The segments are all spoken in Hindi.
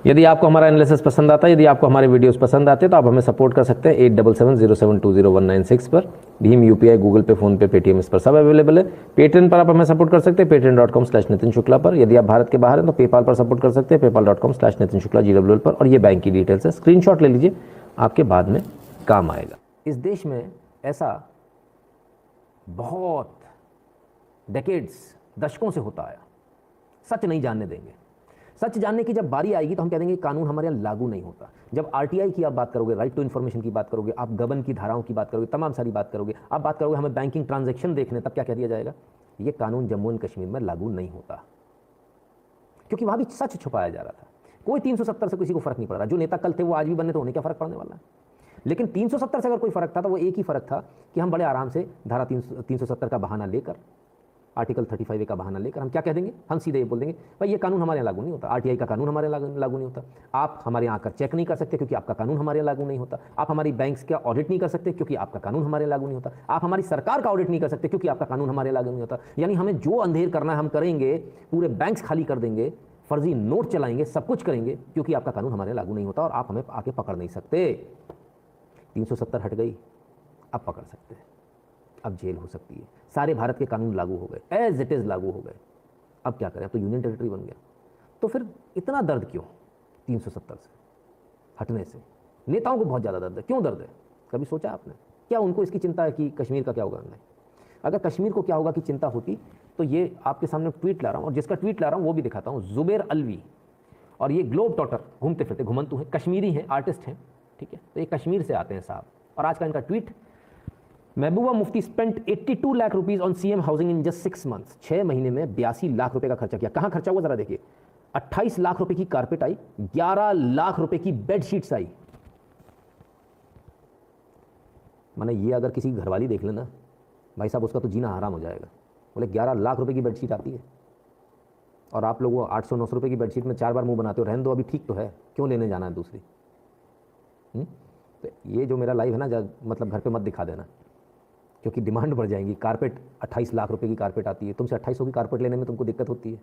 यदि आपको हमारा एनालिसिस पसंद आता है, यदि आपको हमारे वीडियोस पसंद आते हैं तो आप हमें सपोर्ट कर सकते हैं 8770720196 पर। भीम, यूपीआई, गूगल पे, फोन पे, पेटीएम, इस पर सब अवेलेबल है। पेटीएम पर आप हमें सपोर्ट कर सकते हैं patreon.com/नितिन शुक्ला पर। यदि आप भारत के बाहर हैं तो पेपाल पर सपोर्ट कर सकते हैं paypal.com/नितिन शुक्ला GWL पर। और ये बैंक की डिटेल्स है, स्क्रीनशॉट ले लीजिए, आपके बाद में काम आएगा। इस देश में ऐसा बहुत डेकेड्स, दशकों से होता आया, सच नहीं जानने देंगे। सच जानने की जब बारी आएगी तो हम कह देंगे कानून हमारे यहाँ लागू नहीं होता। जब आरटीआई की आप बात करोगे, राइट टू इन्फॉर्मेशन की बात करोगे, आप गबन की धाराओं की बात करोगे, तमाम सारी बात करोगे, आप बात करोगे हमें बैंकिंग ट्रांजैक्शन देखने, तब क्या कह दिया जाएगा? ये कानून जम्मू एंड कश्मीर में लागू नहीं होता, क्योंकि वहां भी सच छुपाया जा रहा था। कोई 370 से किसी को फर्क नहीं पड़ रहा। जो नेता कल थे वो आज भी बने, तो उन्हें क्या फर्क पड़ने वाला है? लेकिन 370 से अगर कोई फर्क था तो वो एक ही फर्क था कि हम बड़े आराम से धारा 370 का बहाना लेकर, आर्टिकल 35A का बहाना लेकर हम क्या कह देंगे? हम सीधे ये बोल देंगे भाई ये कानून हमारे यहाँ लागू नहीं होता, आरटीआई का कानून हमारे यहाँ लागू नहीं होता। आप हमारे यहाँ आकर चेक नहीं कर सकते क्योंकि आपका कानून हमारे यहाँ लागू नहीं होता। आप हमारी बैंक्स का ऑडिट नहीं कर सकते क्योंकि आपका कानून हमारे यहाँ लागू नहीं होता। आप हमारी सरकार का ऑडिट नहीं कर सकते क्योंकि आपका कानून हमारे यहाँ लागू नहीं होता। यानी हमें जो अंधेर करना है हम करेंगे, पूरे बैंक्स खाली कर देंगे, फर्जी नोट चलाएंगे, सब कुछ करेंगे, क्योंकि आपका कानून हमारे लागू नहीं होता और आप हमें आके पकड़ नहीं सकते। 370 हट गई, अब पकड़ सकते हैं, अब जेल हो सकती है। सारे भारत के कानून लागू हो गए, एज इट इज लागू हो गए। अब क्या करें? अब तो यूनियन टेरिटरी बन गया। तो फिर इतना दर्द क्यों 370 से हटने से? नेताओं को बहुत ज़्यादा दर्द है। क्यों दर्द है? कभी सोचा आपने? क्या उनको इसकी चिंता है कि कश्मीर का क्या होगा? नहीं। अगर कश्मीर को क्या होगा की चिंता होती तो ये आपके सामने ट्वीट ला रहा हूँ, और जिसका ट्वीट ला रहा हूँ वो भी दिखाता हूँ। जुबेर अलवी, और ये ग्लोब टॉटर, घूमते फिरते घुमंतु हैं, कश्मीरी हैं, आर्टिस्ट हैं, ठीक है। तो ये कश्मीर से आते हैं साहब। और आज का इनका tweet, Mehbooba Mufti spent 82 lakh rupees on CM housing in just 6 months. 6 महीने में 82 लाख रुपए का खर्चा किया। कहां खर्चा हुआ जरा देखिए। 28 लाख रुपए की कारपेट आई, 11 लाख रुपए की बेडशीट्स आई। माने ये अगर किसी घरवाली देख लेना भाई साहब, उसका तो जीना हराम हो जाएगा। बोले 11 लाख रुपए की बेडशीट आती है और आप लोग वो 800-900 रुपए की बेडशीट में 4 बार मुंह बनाते हो। रहने दो, अभी ठीक तो है, क्यों लेने जाना है दूसरी? तो ये जो मेरा लाइव है ना, मतलब घर पे मत दिखा देना, क्योंकि डिमांड बढ़ जाएगी। कारपेट 28 लाख रुपए की कारपेट आती है, तुमसे 2800 की कारपेट लेने में तुमको दिक्कत होती है।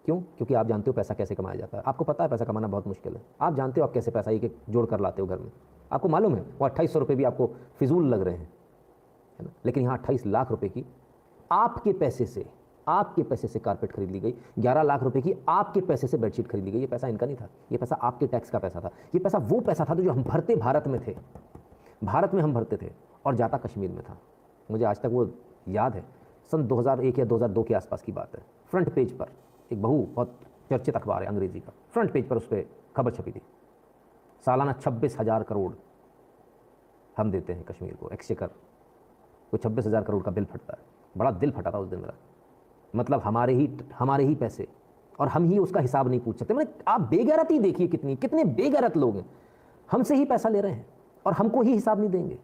क्यों? क्योंकि आप जानते हो पैसा कैसे कमाया जाता है। आपको पता है पैसा कमाना बहुत मुश्किल है। आप जानते हो आप कैसे पैसा एक जोड़ कर लाते हो घर में। आपको मालूम है वो 2800 रुपये भी आपको फिजूल लग रहे हैं, है ना। लेकिन यहाँ 28 लाख रुपये की आपके पैसे से कारपेट खरीद ली गई। 11 लाख रुपए की आपके पैसे से बेडशीट खरीद ली गई। ये पैसा इनका नहीं था, ये पैसा आपके टैक्स का पैसा था। ये पैसा वो पैसा था जो हम भरते भारत में थे, भारत में हम भरते थे, और जाता कश्मीर में था। मुझे आज तक वो याद है, सन 2001 या 2002 के आसपास की बात है। फ्रंट पेज पर एक बहुत चर्चित अखबार है अंग्रेजी का, फ्रंट पेज पर उस पर खबर छपी थी, सालाना 26,000 करोड़ हम देते हैं कश्मीर को, एक्सचेकर को 26,000 करोड़ का बिल फटता है। बड़ा दिल फटा था उस दिन मेरा। मतलब हमारे ही पैसे, और हम ही उसका हिसाब नहीं पूछ सकते। मैंने आप बेगैरती देखिए, कितने बेगैरत लोग हैं, हमसे ही पैसा ले रहे हैं और हमको ही हिसाब नहीं देंगे।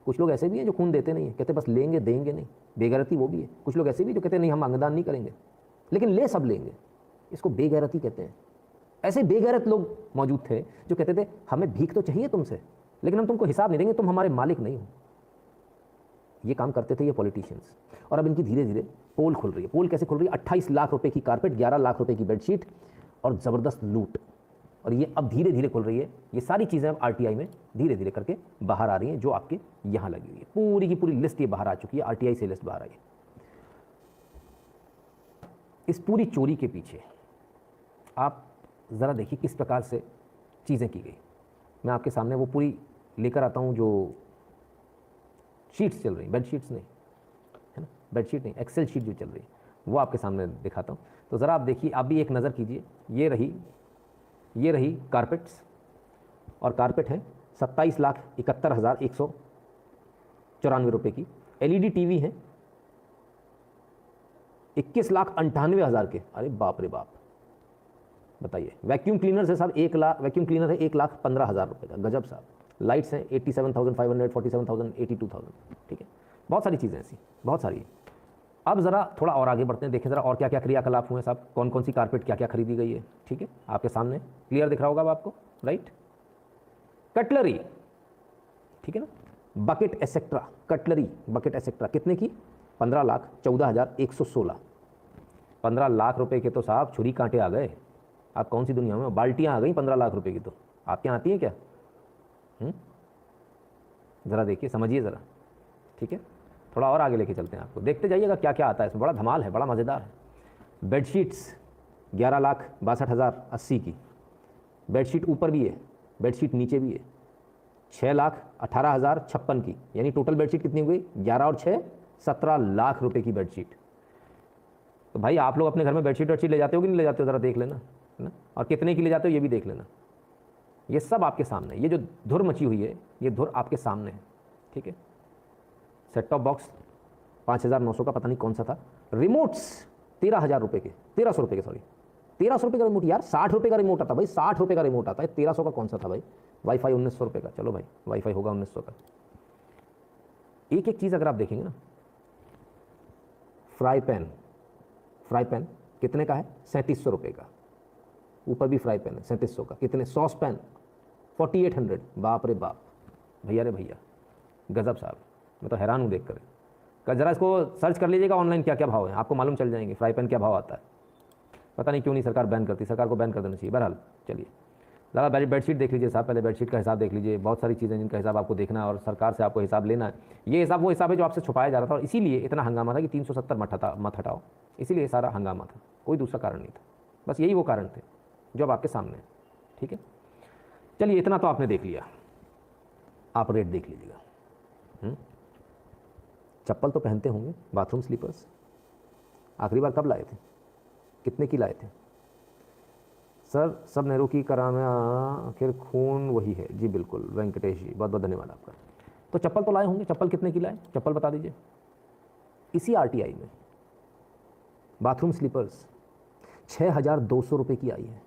कुछ लोग ऐसे भी हैं जो खून देते नहीं है, कहते बस लेंगे देंगे नहीं, बेगैरती वो भी है। कुछ लोग ऐसे भी जो कहते नहीं हम अंगदान नहीं करेंगे, लेकिन ले सब लेंगे। इसको बेगैरती कहते हैं। ऐसे बेगैरत लोग मौजूद थे जो कहते थे हमें भीख तो चाहिए तुमसे, लेकिन हम तुमको हिसाब नहीं देंगे, तुम हमारे मालिक नहीं हो। ये काम करते थे ये पॉलिटिशियंस। और अब इनकी धीरे धीरे पोल खुल रही है। पोल कैसे खुल रही है? 28 लाख रुपए की कारपेट, 11 लाख रुपए की बेडशीट और ज़बरदस्त लूट। और ये अब धीरे धीरे खुल रही है। ये सारी चीज़ें अब आरटीआई में धीरे धीरे करके बाहर आ रही हैं, जो आपके यहाँ लगी हुई है। पूरी की पूरी लिस्ट ये बाहर आ चुकी है, आरटीआई से लिस्ट बाहर आई है। इस पूरी चोरी के पीछे आप ज़रा देखिए किस प्रकार से चीज़ें की गई। मैं आपके सामने वो पूरी लेकर आता हूँ, जो शीट्स चल रही, बेडशीट्स नहीं है ना, बेडशीट नहीं, एक्सेल शीट जो चल रही है वो आपके सामने दिखाता हूँ। तो ज़रा आप देखिए, आप भी एक नज़र कीजिए। ये रही कारपेट्स, और कारपेट है 27,71,194 रुपये की। एलईडी टीवी है 21,98,000 के। अरे बाप रे बाप, बताइए। वैक्यूम क्लीनर है साहब, 1 लाख वैक्यूम क्लीनर है, 1,15,000 रुपये का। गजब साहब। लाइट्स हैं 87,500, 47,000, 82,000, ठीक है। बहुत सारी चीज़ें ऐसी, बहुत सारी है। अब ज़रा थोड़ा और आगे बढ़ते हैं, देखें ज़रा और क्या क्या क्रियाकलाप हुए साहब, कौन कौन सी कारपेट क्या क्या खरीदी गई है, ठीक है। आपके सामने क्लियर दिख रहा होगा अब आपको, राइट। कटलरी, ठीक है ना, bucket et cetera, cutlery bucket et cetera कितने की? 15,14,116। 15 लाख रुपए के तो साहब छुरी कांटे आ गए। आप कौन सी दुनिया में? बाल्टियाँ आ गई 15 लाख रुपए की, तो आपके यहाँ आती हैं क्या? ज़रा देखिए, समझिए ज़रा, ठीक है। थोड़ा और आगे लेके चलते हैं आपको, देखते जाइएगा क्या क्या आता है इसमें। बड़ा धमाल है, बड़ा मज़ेदार है। बेडशीट्स 11,62,080 की बेडशीट ऊपर भी है, बेडशीट नीचे भी है। 6,18,056 की, यानी टोटल बेडशीट कितनी हुई? 11 और 6 17 लाख रुपए की बेडशीट। तो भाई आप लोग अपने घर में बेडशीट ले जाते हो कि नहीं ले जाते हो? ज़रा देख लेना, है ना। और कितने की ले जाते हो ये भी देख लेना। ये सब आपके सामने, ये जो धुर मची हुई है ये धुर आपके सामने है, ठीक है। सेट टॉप बॉक्स 5,900 का, पता नहीं कौन सा था। रिमोट्स 13,000 रुपये के, 1,300 रुपये के, सॉरी 1,300 रुपये का रिमोट। यार 60 रुपये का रिमोट आता भाई, 60 रुपये का रिमोट आता है। 1,300 का कौन सा था भाई? वाईफाई 1,900 रुपये का। चलो भाई वाईफाई होगा 1,900 का। एक एक चीज़ अगर आप देखेंगे ना, फ्राई पैन कितने का है? 3700 रुपये का। ऊपर भी फ्राई पैन है 3700 का। कितने? Sauce pan 4800। बाप रे बाप, भैया रे भैया, गजब साहब, मैं तो हैरान हूँ देख कर। ज़रा इसको सर्च कर लीजिएगा ऑनलाइन, क्या क्या भाव है, आपको मालूम चल जाएंगे फ्राई पैन क्या भाव आता है। पता नहीं क्यों नहीं सरकार बैन करती, सरकार को बैन कर देना चाहिए। बहरहाल चलिए, ज़रा बेडशीट देख लीजिए साहब, पहले बेडशीट का हिसाब देख लीजिए। बहुत सारी चीज़ें जिनका हिसाब आपको देखना है और सरकार से आपको हिसाब लेना है। ये हिसाब वो हिसाब है जो आपसे छुपाया जा रहा था, और इसीलिए इतना हंगामा था कि 370 मत हटाओ, इसीलिए सारा हंगामा था, कोई दूसरा कारण नहीं था। बस यही वो कारण थे जो अब आपके सामने है, ठीक है। चलिए, इतना तो आपने देख लिया, आप रेट देख लीजिएगा। चप्पल तो पहनते होंगे, बाथरूम स्लीपर्स आखिरी बार कब लाए थे? कितने की लाए थे? सर सब नेहरू की कराना, आखिर खून वही है। जी बिल्कुल वेंकटेश जी, बहुत बहुत धन्यवाद आपका। तो चप्पल तो लाए होंगे, चप्पल कितने की लाए? चप्पल बता दीजिए। इसी आरटीआई में बाथरूम स्लीपर्स 6,200 रुपये की आई है।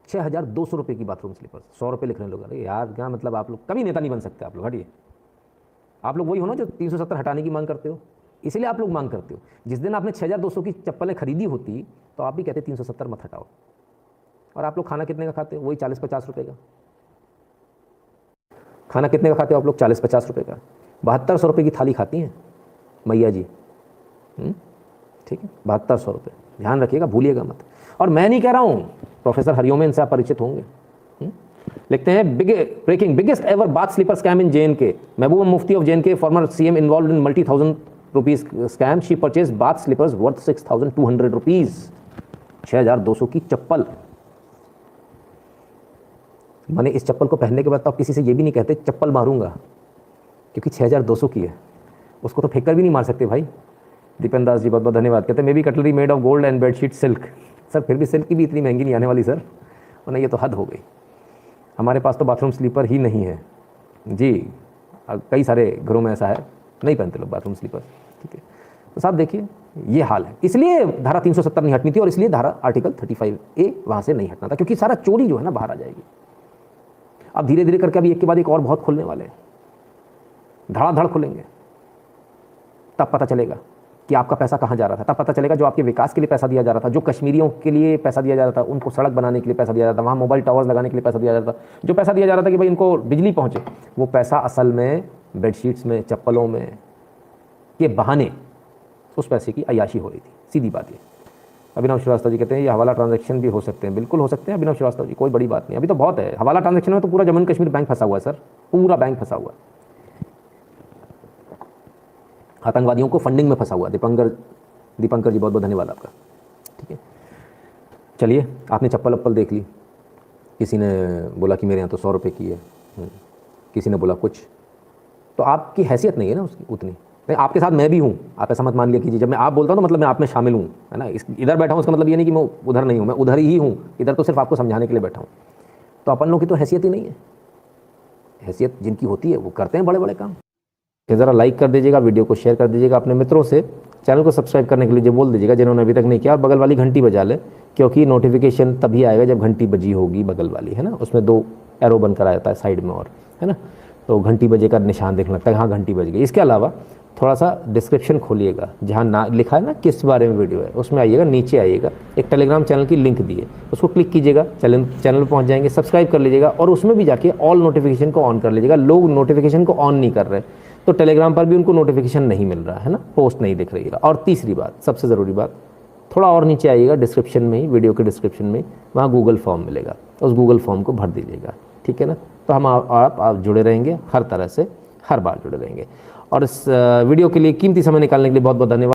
6,200 रुपये की बाथरूम स्लीपर्स। 100 रुपये लिख रहे हैं लोग। अरे यार क्या मतलब, आप लोग कभी नेता नहीं बन सकते। आप लोग हटिए, आप लोग वही हो ना जो 370 हटाने की मांग करते हो, इसलिए आप लोग मांग करते हो। जिस दिन आपने 6,200 की चप्पलें खरीदी होती तो आप भी कहते 370 मत हटाओ। और आप लोग खाना कितने का खाते हो? वही 40-50 रुपये का। खाना कितने का खाते हो आप लोग? 40-50 रुपये का। 7200 रुपये की थाली खाती हैं मैया जी, ठीक है। 7200 रुपये, ध्यान रखिएगा, भूलिएगा मत। और मैं नहीं कह रहा हूँ, प्रोफेसर हरिओम से आप परिचित होंगे। लिखते हैं biggest ever bath slipper scam in JNK। Mehbooba Mufti of JNK, former CM, involve in multi thousand rupees scam. She purchase bath slippers worth 6,200 rupees. 6,200 की चप्पल। मैंने इस चप्पल को पहनने के बाद तो आप किसी से ये भी नहीं कहते चप्पल मारूंगा, क्योंकि 6,200 की है, उसको तो फेंक कर भी नहीं मार सकते भाई। दीपेंद्र दास जी बहुत बहुत धन्यवाद। कहते हैं may be cutlery made of gold and bedsheet silk. Sir फिर भी सिल्क की भी इतनी महंगी नहीं आने वाली सर, वरना ये तो हद हो गई। हमारे पास तो बाथरूम स्लीपर ही नहीं है जी, कई सारे घरों में ऐसा है, नहीं पहनते लोग बाथरूम स्लीपर, ठीक है। तो साहब देखिए ये हाल है, इसलिए धारा 370 नहीं हटनी थी, और इसलिए धारा आर्टिकल 35A वहाँ से नहीं हटना था, क्योंकि सारा चोरी जो है ना बाहर आ जाएगी। अब धीरे धीरे करके अभी एक के बाद एक और बहुत खुलने वाले हैं, धड़ाधड़ खुलेंगे। तब पता चलेगा कि आपका पैसा कहाँ जा रहा था। तब पता चलेगा जो आपके विकास के लिए पैसा दिया जा रहा था, जो कश्मीरियों के लिए पैसा दिया जा रहा था, उनको सड़क बनाने के लिए पैसा दिया जाता था, वहाँ मोबाइल टावर्स लगाने के लिए पैसा दिया जाता था, जो पैसा दिया जा रहा था कि भाई इनको बिजली पहुँचे, वो पैसा असल में बेडशीट्स में, चप्पलों में के बहाने उस पैसे की अय्याशी हो रही थी। सीधी बात ये। अभिनव श्रीवास्तव जी कहते हैं ये हवाला ट्रांजैक्शन भी हो सकते हैं। बिल्कुल हो सकते हैं अभिनव श्रीवास्तव जी, कोई बड़ी बात नहीं। अभी तो बहुत है हवाला ट्रांजैक्शन में, तो पूरा जम्मू कश्मीर बैंक फंसा हुआ है सर, पूरा बैंक फंसा हुआ है, आतंकवादियों को फंडिंग में फंसा हुआ है। दीपंकर जी बहुत बहुत धन्यवाद आपका, ठीक है। चलिए, आपने चप्पल अप्पल देख ली, किसी ने बोला कि मेरे यहाँ तो 100 रुपये की है, किसी ने बोला कुछ, तो आपकी हैसियत नहीं है ना उसकी उतनी। नहीं, आपके साथ मैं भी हूँ, आप ऐसा मत मान लिया कीजिए। जब मैं आप बोलता हूँ तो मतलब मैं आप में शामिल हूँ, है ना। इधर बैठा हूँ उसका मतलब ये नहीं कि मैं उधर नहीं हूँ, मैं उधर ही हूँ। इधर तो सिर्फ आपको समझाने के लिए बैठा हूँ। तो अपन लोगों की तो हैसियत ही नहीं है। हैसियत जिनकी होती है वो करते हैं बड़े बड़े काम। ज़रा लाइक कर दीजिएगा, वीडियो को शेयर कर दीजिएगा अपने मित्रों से, चैनल को सब्सक्राइब करने के लिए बोल दीजिएगा जिन्होंने अभी तक नहीं किया, और बगल वाली घंटी बजा ले, क्योंकि नोटिफिकेशन तभी आएगा जब घंटी बजी होगी बगल वाली, है ना। उसमें 2 एरो बनकर आ जाता है साइड में, और है ना, तो घंटी बजे का निशान देखने लगता है, हाँ घंटी बज गई। इसके अलावा थोड़ा सा डिस्क्रिप्शन खोलिएगा, जहाँ ना लिखा है ना किस बारे में वीडियो है, उसमें आइएगा, नीचे आइएगा, एक टेलीग्राम चैनल की लिंक दी है, उसको क्लिक कीजिएगा, चैनल पर पहुँच जाएंगे, सब्सक्राइब कर लीजिएगा, और उसमें भी जाके ऑल नोटिफिकेशन को ऑन कर लीजिएगा। लोग नोटिफिकेशन को ऑन नहीं कर रहे, तो टेलीग्राम पर भी उनको नोटिफिकेशन नहीं मिल रहा है ना, पोस्ट नहीं दिख रही है। और तीसरी बात, सबसे ज़रूरी बात, थोड़ा और नीचे आइएगा, डिस्क्रिप्शन में ही, वीडियो के डिस्क्रिप्शन में, वहाँ गूगल फॉर्म मिलेगा, उस गूगल फॉर्म को भर दीजिएगा, ठीक है ना। तो हम आप जुड़े रहेंगे, हर तरह से हर बार जुड़े रहेंगे। और इस वीडियो के लिए कीमती समय निकालने के लिए बहुत बहुत धन्यवाद।